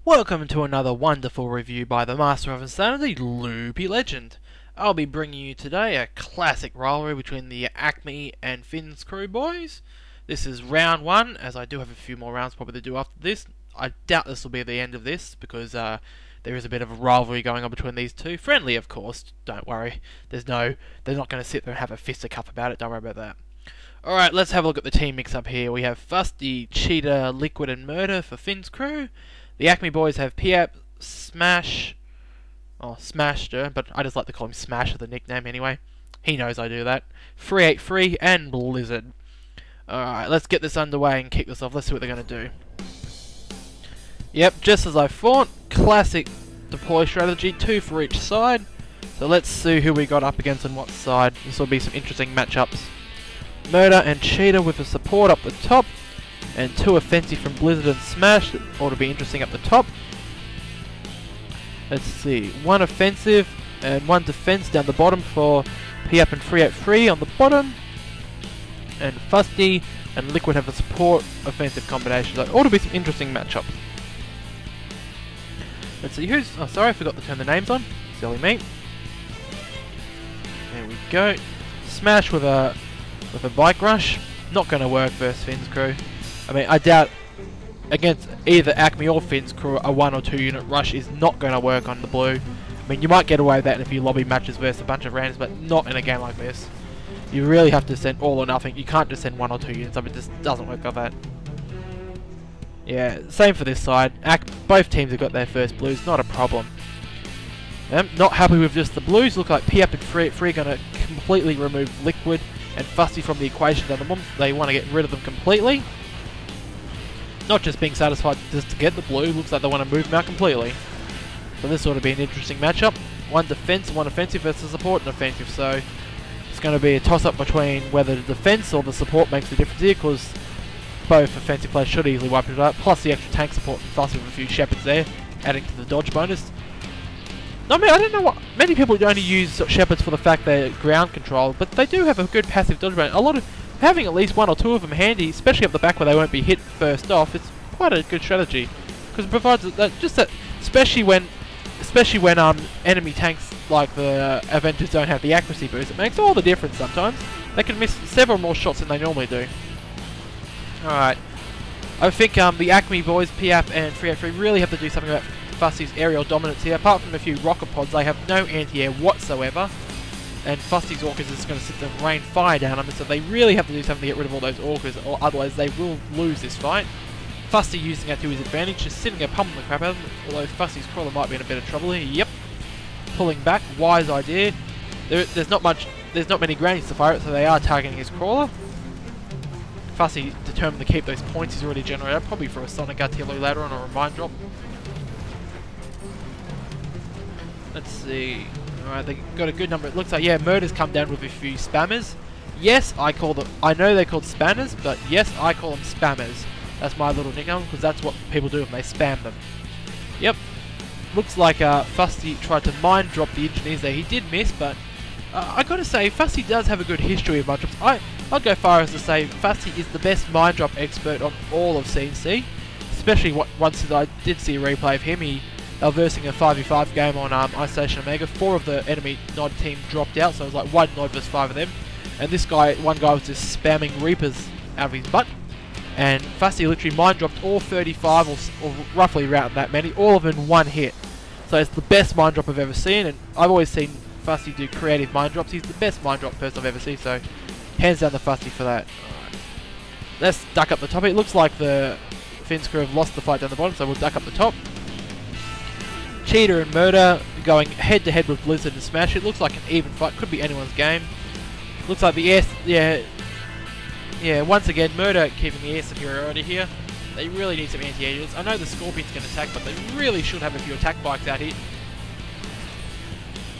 Welcome to another wonderful review by the Master of Insanity, Loopy Legend. I'll be bringing you today a classic rivalry between the Acme and Finn's crew boys. This is round one, as I do have a few more rounds probably to do after this. I doubt this will be the end of this, because there is a bit of a rivalry going on between these two. Friendly, of course, don't worry. They're not going to sit there and have a fisticuff about it, don't worry about that. Alright, let's have a look at the team mix-up here. We have Fusty, Cheetah, Liquid and Murder for Finn's crew. The Acme boys have Piap, Smash, Smasher, but I just like to call him Smash as the nickname anyway. He knows I do that. 383 and Blizzard. Alright, let's get this underway and kick this off. Let's see what they're going to do. Yep, just as I thought. Classic deploy strategy, 2 for each side. So let's see who we got up against on what side. This will be some interesting matchups. Murder and Cheetah with the support up the top. And 2 offensive from Blizzard and Smash. That ought to be interesting up the top. Let's see. 1 offensive and 1 defense down the bottom for Piap and 383 on the bottom. And Fusty and Liquid have a support offensive combination. That ought to be some interesting matchups. Let's see who's... Oh, sorry, I forgot to turn the names on. Silly me. There we go. Smash with a bike rush. Not going to work versus Finn's crew. I mean, I doubt against either Acme or Finn's crew a 1 or 2 unit rush is not going to work on the blue. I mean, you might get away with that in a few lobby matches versus a bunch of randoms, but not in a game like this. You really have to send all or nothing. You can't just send 1 or 2 units up. It just doesn't work like that. Yeah, same for this side. Both teams have got their first blues, not a problem. Not happy with just the blues. Look like Piap and 383 are going to completely remove Liquid and Fusty from the equation at the moment. They want to get rid of them completely. Not just being satisfied just to get the blue, looks like they want to move them out completely. So this ought to be an interesting matchup. 1 defense, 1 offensive versus support and offensive. So it's going to be a toss-up between whether the defense or the support makes the difference here, because both offensive players should easily wipe it out. Plus the extra tank support and Fusty with a few shepherds there, adding to the dodge bonus. I mean, I don't know what... Many people only use shepherds for the fact they're ground control, but they do have a good passive dodge bonus. Having at least 1 or 2 of them handy, especially up the back where they won't be hit first off, it's quite a good strategy, because it provides that especially when enemy tanks like the Avengers don't have the accuracy boost. It makes all the difference sometimes. They can miss several more shots than they normally do. Alright, I think the Acme boys, Piap and 383, really have to do something about Fusty's aerial dominance here. Apart from a few rocket pods, they have no anti-air whatsoever. And Fusty's Orcas is just going to sit there and rain fire down on them, so they really have to do something to get rid of all those Orcas, or otherwise they will lose this fight. Fusty using that to his advantage, just sitting there pummeling the crap out of them, although Fusty's crawler might be in a bit of trouble here. Yep. Pulling back, wise idea. There's not many grannies to fire it, so they are targeting his crawler. Fusty determined to keep those points he's already generated, probably for a Sonic Artillery ladder on or a mine drop. Let's see. Alright, they got a good number. It looks like, yeah, Murder's come down with a few spammers. Yes, I know they're called spanners, but yes, I call them spammers. That's my little nickname, because that's what people do when they spam them. Yep. Looks like Fusty tried to mine drop the engineers there. He did miss, but I gotta say, Fusty does have a good history of mine drops. I'll go far as to say Fusty is the best mine drop expert on all of CNC. Especially once I did see a replay of him. They were versing a 5v5 game on Ice Station Omega. 4 of the enemy Nod team dropped out, so it was like 1 Nod versus 5 of them. And one guy was just spamming Reapers out of his butt. And Fusty literally mine dropped all 35, or roughly around that many, all of them in 1 hit. So it's the best mine drop I've ever seen, and I've always seen Fusty do creative mine drops. He's the best mine drop person I've ever seen, so hands down the Fusty for that. Alright. Let's duck up the top. It looks like the Finn's crew have lost the fight down the bottom, so we'll duck up the top. Cheetah and Murder going head to head with Blizzard and Smash. It looks like an even fight, could be anyone's game. Looks like the once again Murder keeping the air superiority here. They really need some anti-air units. I know the Scorpions can attack, but they really should have a few attack bikes out here.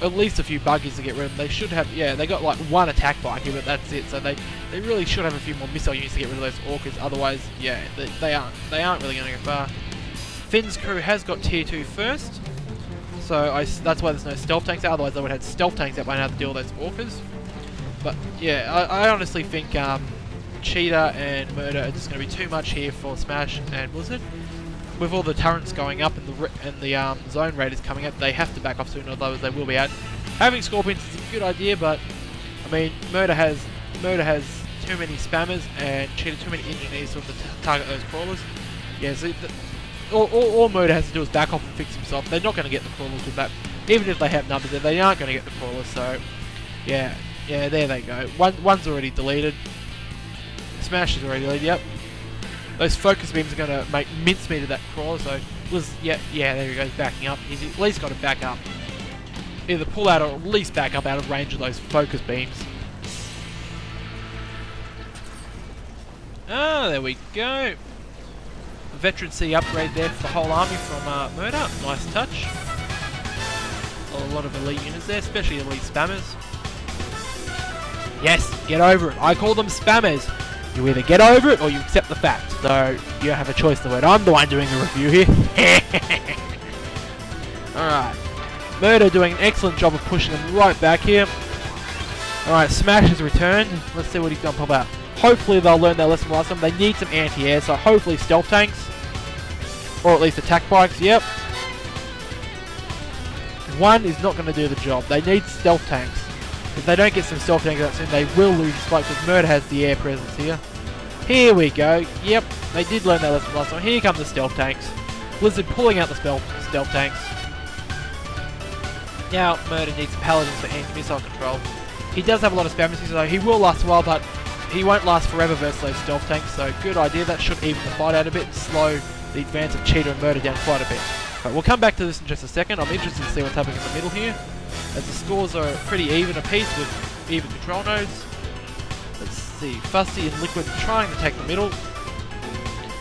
At least a few buggies to get rid of them. They should have, they got like 1 attack bike here, but that's it. So they really should have a few more missile units to get rid of those Orcas. Otherwise, they aren't really going to go far. Finn's crew has got tier 2 first. So that's why there's no stealth tanks out, otherwise they would have had stealth tanks out by now to deal with those Orcas. But yeah, I honestly think Cheetah and Murder are just going to be too much here for Smash and Blizzard. with all the turrets going up and the zone raiders coming up, they have to back off soon, otherwise they will be out. Having Scorpions is a good idea, but I mean, Murder has too many spammers and Cheetah too many engineers to target those crawlers. Yeah, so all Murder has to do is back off and fix himself. They're not going to get the crawlers with that, even if they have numbers there. They aren't going to get the crawlers. So yeah, there they go. One's already deleted. Smash is already deleted. Yep. Those focus beams are going to make mincemeat of that crawler. So yeah, there he goes, backing up. He's at least got to back up. Either pull out or at least back up out of range of those focus beams. Ah, there we go. A Veteran C upgrade there for the whole army from Murder. Nice touch. A lot of elite units there, especially elite spammers. Yes, get over it. I call them spammers. You either get over it or you accept the fact. So you don't have a choice in the word. I'm the one doing the review here. Alright. Murder doing an excellent job of pushing them right back here. Alright, Smash has returned. Let's see what he's going to pop out. Hopefully they'll learn their lesson last time. They need some anti-air, so hopefully stealth tanks. Or at least attack bikes, yep. One is not going to do the job. They need stealth tanks. If they don't get some stealth tanks out soon, they will lose this fight because Murder has the air presence here. Here we go. Yep, they did learn their lesson last time. Here come the stealth tanks. Blizzard pulling out the stealth tanks. Now, Murder needs paladins for anti-missile control. He does have a lot of spam missiles, so he will last a while, but he won't last forever versus those stealth tanks, so good idea. That should even the fight out a bit and slow the advance of Cheetah and Murder down quite a bit. But we'll come back to this in just a second. I'm interested to see what's happening in the middle here, as the scores are pretty even apiece with even control nodes. Let's see, Fusty and Liquid trying to take the middle.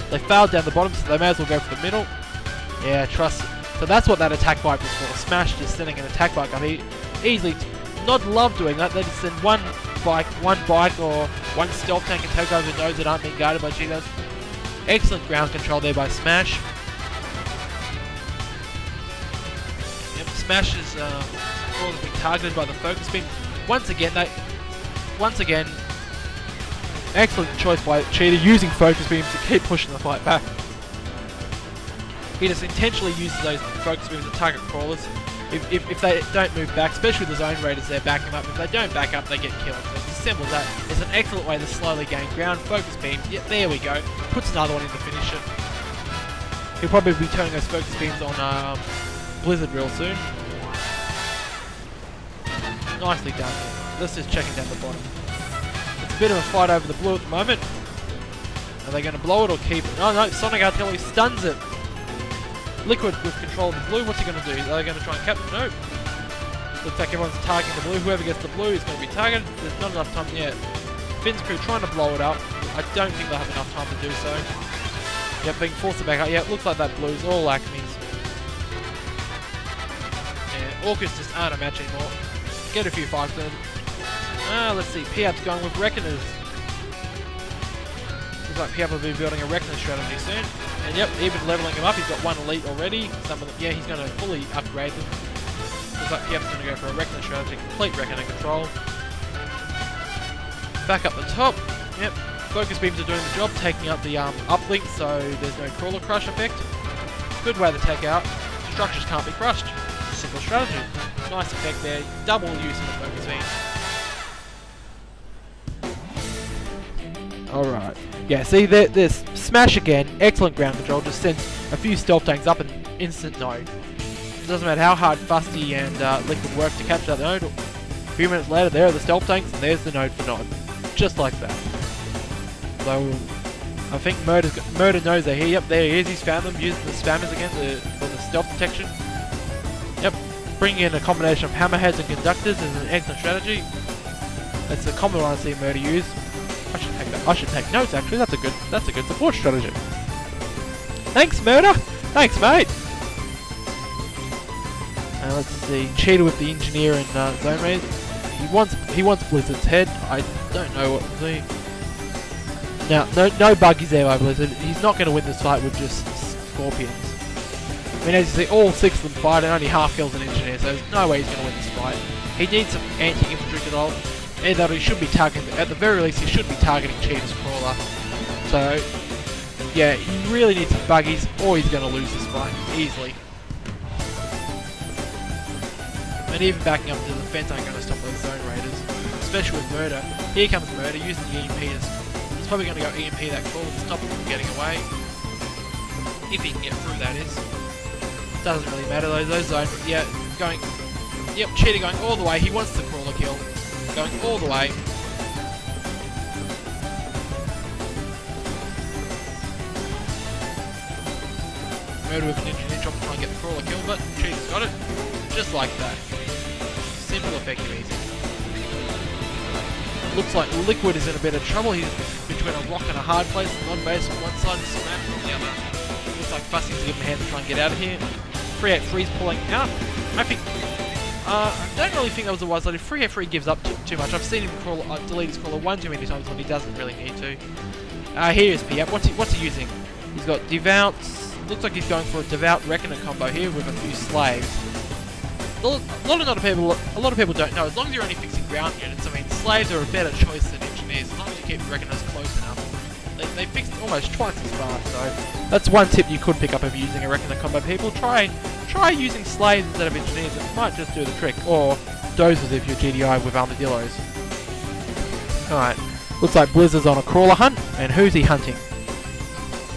They failed down the bottom, so they may as well go for the middle. Yeah, trust. So that's what that attack bike was for. Smash just sending an attack bike up. He easily not love doing that. They just send one bike or one stealth tank and take over nodes that aren't being guarded by Cheetos. Excellent ground control there by Smash. Yep, Smash is being targeted by the focus beam. Once again, excellent choice by Cheetah using focus beams to keep pushing the fight back. He just intentionally uses those focus beams to target crawlers. If they don't move back, especially the zone raiders, they're backing up. If they don't back up, they get killed. So it's as simple as that. It's an excellent way to slowly gain ground. Focus beam. Yep, there we go. Puts another one in to finish it. He'll probably be turning those focus beams on Blizzard real soon. Nicely done. Let's just check it down the bottom. It's a bit of a fight over the blue at the moment. Are they going to blow it or keep it? Oh no, Sonic Artillery stuns it. Liquid with control of the blue, what's he going to do? Are they going to try and capture? No. Looks like everyone's targeting the blue. Whoever gets the blue is going to be targeted. There's not enough time yet. Finn's crew trying to blow it up. I don't think they'll have enough time to do so. Yep, being forced to back up. Yeah, it looks like that blue's all Acme's. Yeah, Orcus just aren't a match anymore. Get a few fights in. Let's see. Piab's going with Reckoners. Looks like Piab will be building a Reckoner strategy soon. And yep, even leveling him up, he's got one elite already. Some of them, yeah, he's going to fully upgrade them. Looks like Piab's going to go for a Reckoner strategy, complete Reckoner control. Back up the top, yep. Focus beams are doing the job, taking out the uplink, so there's no crawler crush effect. Good way to take out. Structures can't be crushed. Simple strategy. Nice effect there. Double use of the focus beam. Alright. Yeah, see, there's Smash again. Excellent ground control. Just sends a few stealth tanks up an instant node. It doesn't matter how hard Fusty and Liquid work to capture that node. A few minutes later, there are the stealth tanks, and there's the node for node. Just like that. So, I think Murder knows they're here. Yep, there he is. He's found them, using the spammers again for the stealth detection. Yep, bringing in a combination of hammerheads and conductors is an excellent strategy. That's the common one I see Murder use. I should take that. I should take notes. Actually, that's a good support strategy. Thanks, Murder. Thanks, mate. Let's see. Cheetah with the engineer and zone raid. He wants Blizzard's head. I don't know what to see. Now, no buggies there by Blizzard. He's not going to win this fight with just Scorpions. I mean, as you see, all 6 of them fight and only half kills an engineer, so there's no way he's going to win this fight. He needs some anti-infantry control. Either he should be targeting, at the very least, he should be targeting Cheetah's crawler. So, Yeah, he really needs some buggies or he's going to lose this fight easily. And even backing up to the fence ain't going to stop those zone raiders, especially with Murder. Here comes Murder using the EMP. He's probably going to go EMP that crawl to stop him from getting away. If he can get through, that is. Doesn't really matter though, those zone, yeah, going, yep, Cheetah going all the way. He wants the crawler kill, going all the way. Murder with an engineer drop to try and get the crawler kill, but Cheetah's got it, just like that. Simple, effective, easy. Looks like Liquid is in a bit of trouble. He's between a rock and a hard place. Non-base on one side and Smash on the other. Looks like Fussy's to give him a hand to try and get out of here. 383's pulling out. I think, I don't really think that was a wise idea. 383 gives up too much. I've seen him crawl, delete his crawler one too many times when he doesn't really need to. Here is P-Up. What's he using? He's got Devout. Looks like he's going for a Devout Reckoner combo here with a few slaves. A lot of people don't know. As long as you're only fixing ground units, I mean, slaves are a better choice than engineers. As long as you keep Reckoners close enough. They fixed almost twice as fast, so that's one tip you could pick up if you're using a Reckoner combo. People try using slaves instead of engineers. It might just do the trick. Or dozers if you're GDI with armadillos. Alright, looks like Blizzard's on a crawler hunt, and who's he hunting?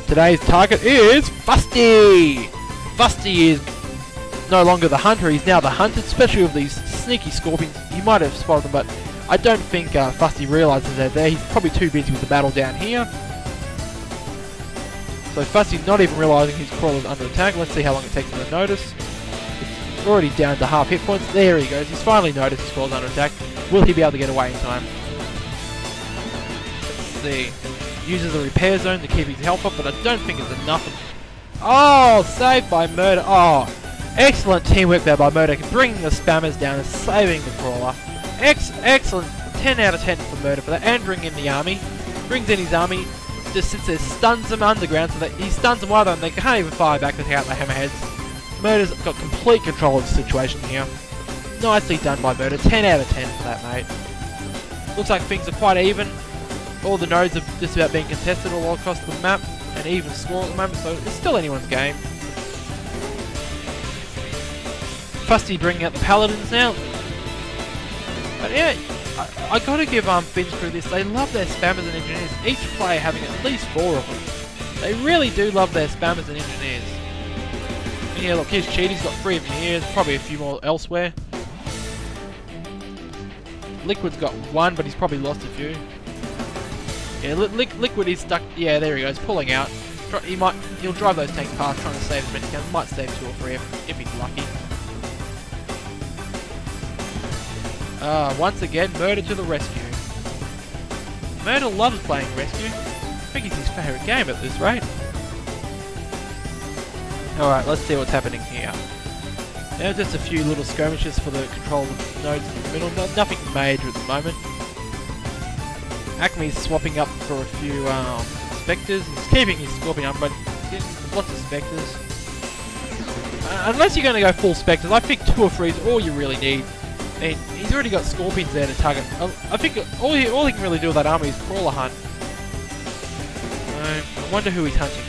Today's target is Fusty! Fusty is no longer the hunter, he's now the hunted, especially with these sneaky scorpions. He might have spotted them, but I don't think Fusty realises they're there. He's probably too busy with the battle down here. So Fusty's not even realising his crawler's under attack. Let's see how long it takes him to notice. It's already down to half hit points. There he goes. He's finally noticed his crawler's under attack. Will he be able to get away in time? Let's see. Uses a repair zone to keep his health up, but I don't think it's enough. Oh, saved by Murder. Oh, excellent teamwork there by Murder, bringing the spammers down and saving the crawler. Excellent. 10 out of 10 for Murder for that, and bring in the army. Brings in his army, just sits there, stuns them underground, so that he stuns them either and they can't even fire back to take out the hammerheads. Murder's got complete control of the situation here. Nicely done by Murder. 10 out of 10 for that, mate. Looks like things are quite even. All the nodes are just about being contested all across the map, and even score at the moment, so it's still anyone's game. Fusty bringing out the paladins now. But yeah, I gotta give Finn's crew this. They love their spammers and engineers. Each player having at least 4 of them. They really do love their spammers and engineers. And yeah, look, here's Cheetah. He's got 3 of them here. There's probably a few more elsewhere. Liquid's got 1, but he's probably lost a few. Yeah, Liquid is stuck. Yeah, there he goes, pulling out. He'll drive those tanks past, trying to save as many as he can. Might save 2 or 3 if he's lucky. Once again, Murder to the rescue. Murder loves playing rescue. I think it's his favourite game at this rate. Alright, let's see what's happening here. Now just a few little skirmishes for the control of the nodes in the middle. Nothing major at the moment. Acme's swapping up for a few Spectres. He's keeping his Scorpion up, but getting lots of Spectres. Unless you're going to go full Spectres, I think 2 or 3 is all you really need. And he's already got Scorpions there to target. I think all he can really do with that army is Crawler Hunt. I wonder who he's hunting.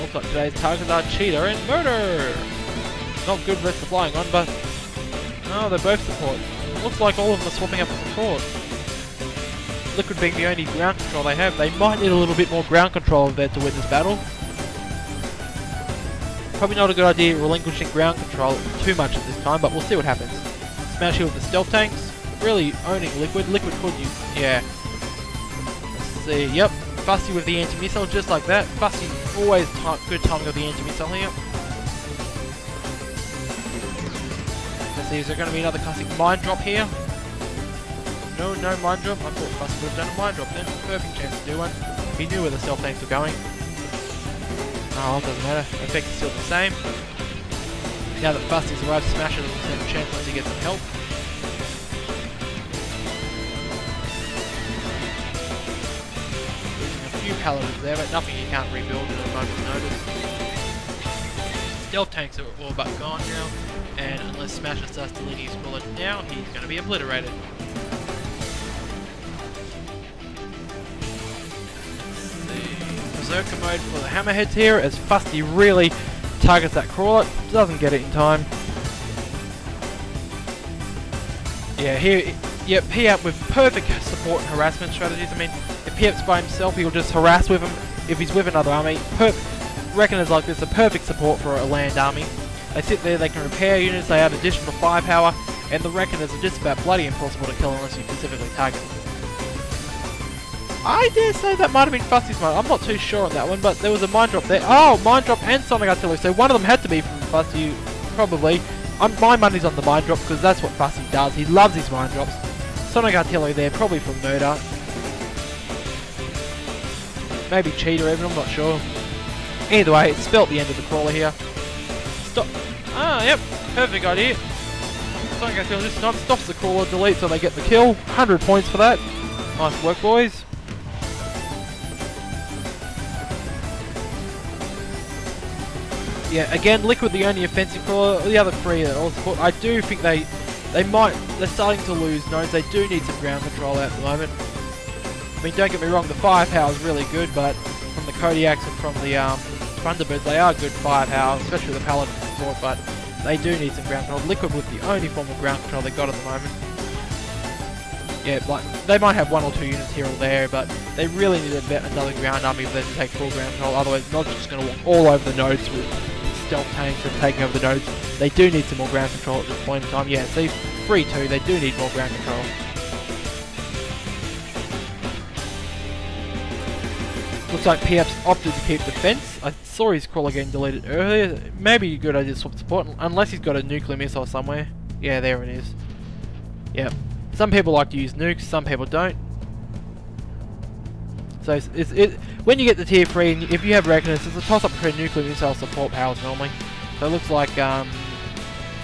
Looks like today's targets are Cheetah and Murder! Not good versus the flying one, but... Oh, they're both support. Looks like all of them are swapping up for support. Liquid being the only ground control they have, they might need a little bit more ground control there to win this battle. Probably not a good idea relinquishing ground control too much at this time, but we'll see what happens. Smash here with the stealth tanks, really owning Liquid. Liquid could use, yeah. Let's see, yep. Fusty with the anti-missile, just like that. Fusty always good timing with the anti-missile here. Let's see, is there going to be another classic mine drop here? No mine drop. I thought Fusty would have done a mine drop then. Perfect chance to do one. He knew where the stealth tanks were going. Oh, it doesn't matter. Effect is still the same. Now that Fusty's arrived, Smasher will stand a chance once he gets some help. Losing a few paladins there, but nothing he can't rebuild at a moment's notice. Stealth tanks are all but gone now, and unless Smasher starts deleting his bullet now, he's going to be obliterated. berserker mode for the hammerheads here, as Fusty really targets that crawler, doesn't get it in time. Yeah, here, yep, Piap with perfect support and harassment strategies. I mean, if Piap's by himself, he'll just harass with him. If he's with another army, Reckoners like this are perfect support for a land army. They sit there, they can repair units, they add additional firepower, and the Reckoners are just about bloody impossible to kill unless you specifically target them. I dare say that might have been Fusty's mine. I'm not too sure on that one, but there was a mine drop there. Oh, mine drop and sonic artillery, so one of them had to be from Fusty, probably. My money's on the mine drop because that's what Fusty does. He loves his mine drops. Sonic artillery there, probably from Murder. Maybe Cheetah even, I'm not sure. Either way, it's spelt the end of the crawler here. Stop. Ah, yep, perfect idea. Sonic artillery this time stops the crawler, deletes so they get the kill. 100 points for that. Nice work, boys. Yeah, again, Liquid the only offensive crawler. The other three are all support. I do think they're starting to lose nodes. They do need some ground control at the moment. I mean, don't get me wrong, the firepower is really good, but from the Kodiaks and from the Thunderbirds, they are good firepower, especially the Paladin support, but they do need some ground control. Liquid with the only form of ground control they got at the moment. Yeah, like, they might have one or two units here or there, but they really need another ground army for them to take full ground control, otherwise not just going to walk all over the nodes with stealth tanks and taking over the nodes. They do need some more ground control at this point in time. Yeah, see, 3-2, they do need more ground control. Looks like Piap's opted to keep defense. I saw his crawler getting deleted earlier. Maybe a good idea to swap support, unless he's got a nuclear missile somewhere. Yeah, there it is. Yep. Some people like to use nukes, some people don't. So when you get the tier 3, and if you have Reckoners, it's a toss-up between nuclear missile support powers normally. So it looks like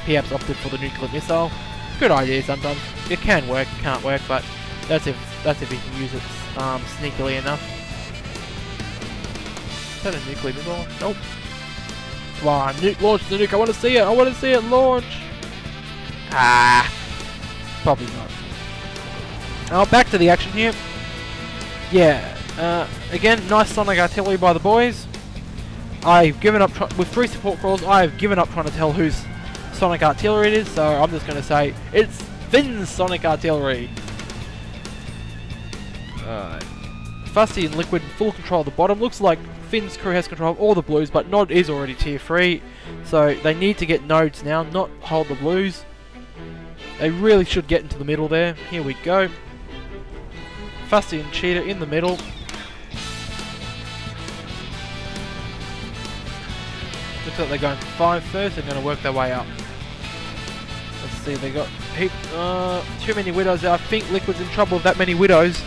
Piap's opted for the nuclear missile. Good idea sometimes. It can work, it can't work, but that's if you can use it sneakily enough. Is that a nuclear missile? Nope. Come on, nuke, launch the nuke. I want to see it. I want to see it launch. Ah, probably not. Oh, back to the action here. Yeah. Again, nice sonic artillery by the boys. I've given up with 3 support crawls. I've given up trying to tell whose sonic artillery it is. So I'm just going to say it's Finn's sonic artillery. Fusty and Liquid in full control of the bottom. Looks like Finn's crew has control of all the blues, but Nod is already tier 3, so they need to get nodes now, not hold the blues. They really should get into the middle there. Here we go. Fusty and Cheetah in the middle. Looks like they're going for 5 first. They're going to work their way up. Let's see, they got too many widows there. I think Liquid's in trouble with that many widows.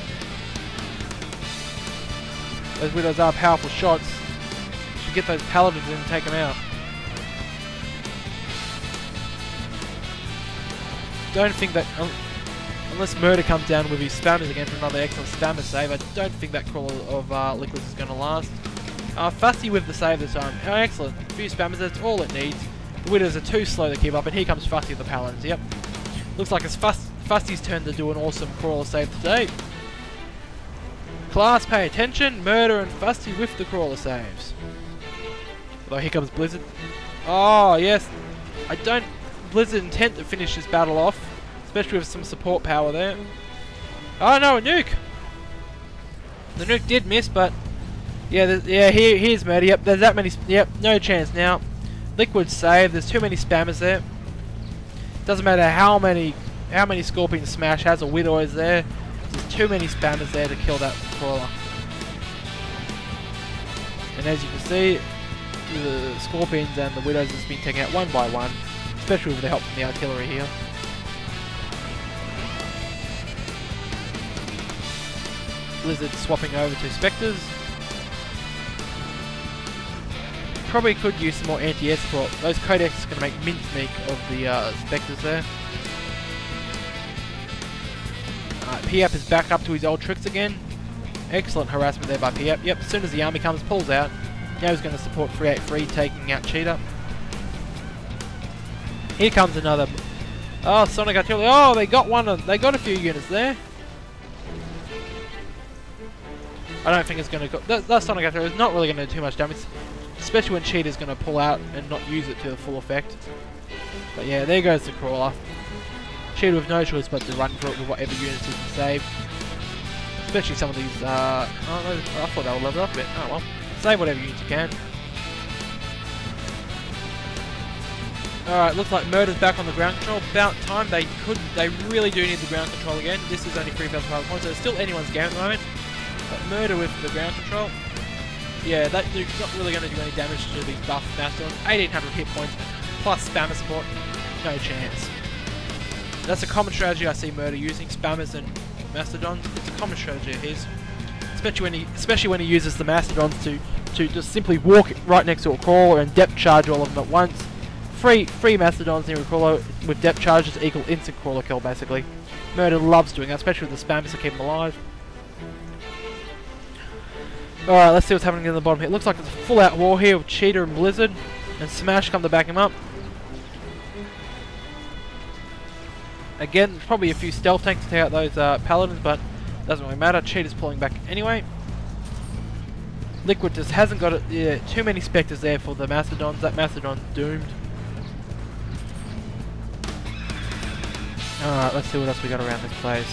Those widows are powerful shots. Should get those paladins in and take them out. Don't think that, unless Murder comes down with his spammers again for another excellent spammer save, I don't think that crawler of Liquids is going to last. Fusty with the save this time. Oh, excellent. A few spammers, that's all it needs. The widows are too slow to keep up, and here comes Fusty with the paladins. Yep. Looks like it's Fusty's turn to do an awesome crawler save today. Class, pay attention. Murder and Fusty with the crawler saves. Although here comes Blizzard. Oh, yes. Blizzard intent to finish this battle off, especially with some support power there. Oh no, a nuke! The nuke did miss, but yeah, here's Murder. Yep, there's that many. Yep, no chance now. Liquid save. There's too many spammers there. Doesn't matter how many Scorpion Smash has or Widow is there. There's too many spammers there to kill that crawler. And as you can see, the Scorpions and the Widows has been taken out one by one, especially with the help from the artillery here. Blizzard swapping over to Spectres. Probably could use some more anti-air support. Those codex are going to make mincemeat of the Spectres there. Piap is back up to his old tricks again. Excellent harassment there by Piap. Yep, as soon as the army comes, pulls out. Now he's going to support 383, taking out Cheetah. Here comes another. Oh, Sonic Artillery. Oh, they got one. They got a few units there. I don't think it's going to go... That Sonic After is not really going to do too much damage, especially when Cheetah's going to pull out and not use it to the full effect. But yeah, there goes the Crawler. Cheetah with no choice but to run for it with whatever units he can save. Especially some of these, oh no, I thought they were leveled up a bit. Oh well. Save whatever units you can. Alright, looks like Murder's back on the ground control. About time. They really do need the ground control again. This is only 3,500 points, so it's still anyone's game at the moment. But Murder with the ground control. Yeah, that's not really going to do any damage to these buff Mastodons. 1,800 hit points, plus spammer support. No chance. That's a common strategy I see Murder using, spammers and Mastodons. It's a common strategy of his. Especially when he uses the Mastodons to just simply walk right next to a crawler and depth charge all of them at once. Three Mastodons near a crawler with depth charges equal instant crawler kill, basically. Murder loves doing that, especially with the spammers to keep him alive. Alright, let's see what's happening in the bottom here. It looks like it's a full out war here with Cheetah and Blizzard. And Smash come to back him up. Again, probably a few stealth tanks to take out those Paladins, but doesn't really matter. Cheetah's pulling back anyway. Liquid just hasn't got it. Yeah, too many Spectres there for the Mastodons. That Mastodon's doomed. Alright, let's see what else we got around this place.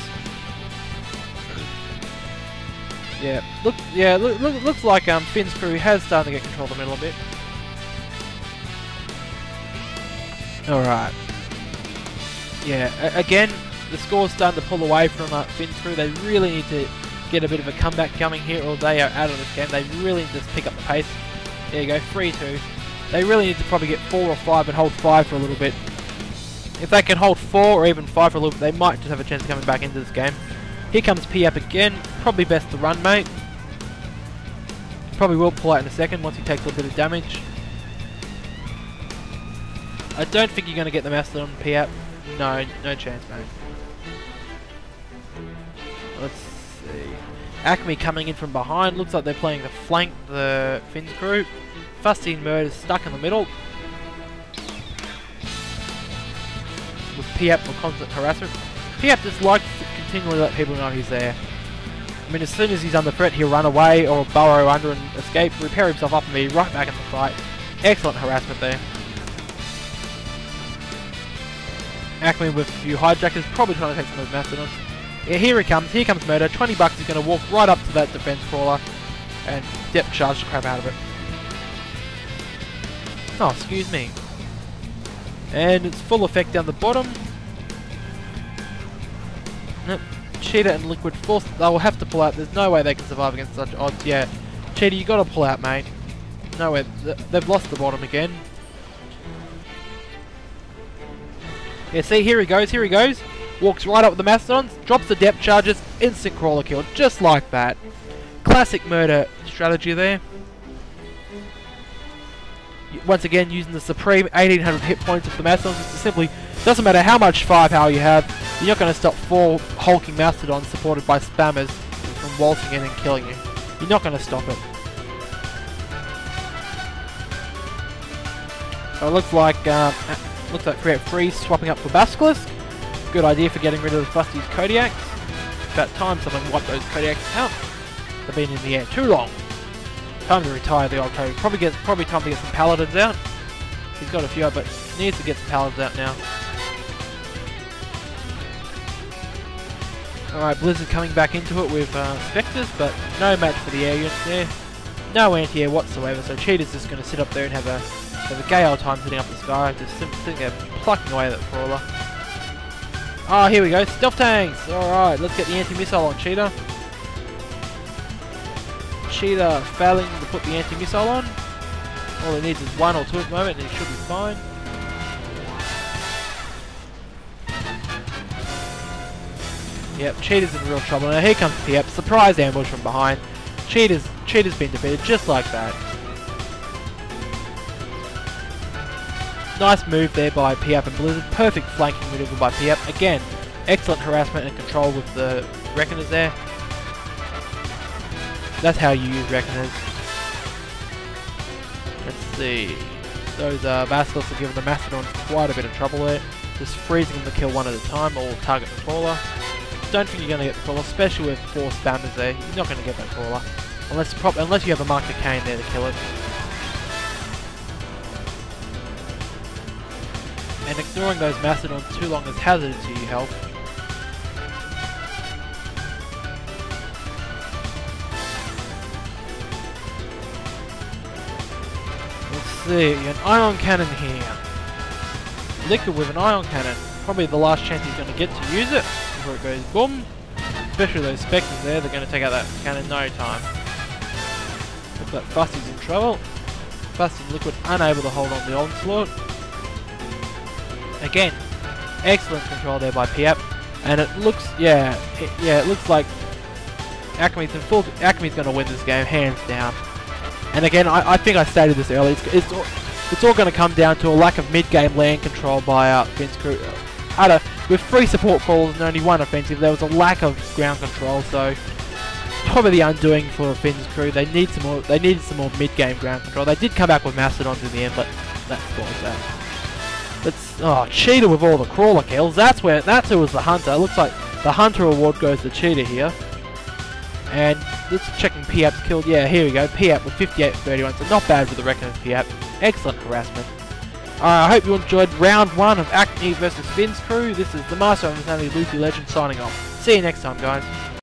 Looks like Finn's crew has started to get control of the middle a bit. Alright. Yeah, again, the score's starting to pull away from Finn's crew. They really need to get a bit of a comeback coming here, or they are out of this game. They really need to pick up the pace. There you go, 3-2. They really need to probably get 4 or 5 and hold 5 for a little bit. If they can hold 4 or even 5 for a little bit, they might just have a chance of coming back into this game. Here comes P-App again. Probably best to run, mate. Probably will pull out in a second once he takes a little bit of damage. I don't think you're going to get the Mastodon P-App. No chance, mate. Let's see. Acme coming in from behind. Looks like they're playing the flank, the Finn's crew. Fusty and Murder's stuck in the middle. With P-App for constant harassment. P-App just likes to continually let people know he's there. I mean, as soon as he's under threat, he'll run away or burrow under and escape, repair himself up and be right back in the fight. Excellent harassment there. Acme with a few hijackers, probably trying to take some of those Mastodons. Yeah, here he comes. Here comes Murder. 20 bucks. He's going to walk right up to that defense crawler and depth charge the crap out of it. Oh, excuse me. And it's full effect down the bottom. Nope. Cheetah and Liquid Force, they will have to pull out. There's no way they can survive against such odds. Yeah, Cheetah, you got to pull out, mate. No way. They've lost the bottom again. Yeah, see, here he goes, here he goes. Walks right up with the Mastodons, drops the depth charges, instant crawler kill, just like that. Classic Murder strategy there. Once again, using the supreme 1800 hit points of the Mastodons, it simply doesn't matter how much firepower you have, you're not going to stop 4 hulking Mastodons supported by spammers from waltzing in and killing you. You're not going to stop it. So it looks like Create Freeze swapping up for Basilisk. Good idea for getting rid of the Fusty's Kodiaks. About time someone wiped those Kodiaks out. They've been in the air too long. Time to retire the old Kodak. Probably time to get some Paladins out. He's got a few, but needs to get some Paladins out now. Alright, Blizzard coming back into it with Spectres, but no match for the air units there. No anti-air whatsoever, so Cheetah's just going to sit up there and have a gay old time sitting up in the sky, just sitting there plucking away at that crawler. Oh, here we go, stealth tanks! Alright, let's get the anti-missile on Cheetah. Cheetah failing to put the anti-missile on. All he needs is 1 or 2 at the moment and he should be fine. Yep, Cheetah's in real trouble. Now here comes P-App, surprise ambush from behind. Cheetah's been defeated just like that. Nice move there by P-App and Blizzard. Perfect flanking maneuver by P-App. Again, excellent harassment and control with the Reckoners there. That's how you use Reckoners. Let's see. Those Basilisks are giving the Mastodons quite a bit of trouble there. Just freezing them to kill one at a time or target the crawler. don't think you're going to get the crawler, especially with 4 spammers there. You're not going to get that crawler. Unless you have a Mark the Cane there to kill it. And ignoring those Mastodons too long is hazardous to your health. Let's see, an Ion Cannon here. Liquid with an Ion Cannon. Probably the last chance he's going to get to use it before it goes boom. Especially those Spectres there, they're going to take out that cannon in no time. Looks like Fusty's in trouble. Fusty and Liquid unable to hold on the Onslaught. Again, excellent control there by Piap. And it looks, it looks like Acme's going to win this game, hands down. And again, I think I stated this earlier, it's all going to come down to a lack of mid-game land control by Finn's crew. With 3 support crawlers and only 1 offensive, there was a lack of ground control, so probably the undoing for Finn's crew. They needed some more mid-game ground control. They did come back with Mastodons in the end, but that's what was that. Cheetah with all the crawler kills. That's who was the Hunter. It looks like the Hunter award goes to Cheetah here. And let's checking Piap's killed. Yeah, here we go. Piap with 58-31, so not bad for the reckon of Piap. Excellent harassment. I hope you enjoyed round 1 of Acme versus Finn's crew. This is the Master of Insanity Lucy Legend signing off. See you next time, guys.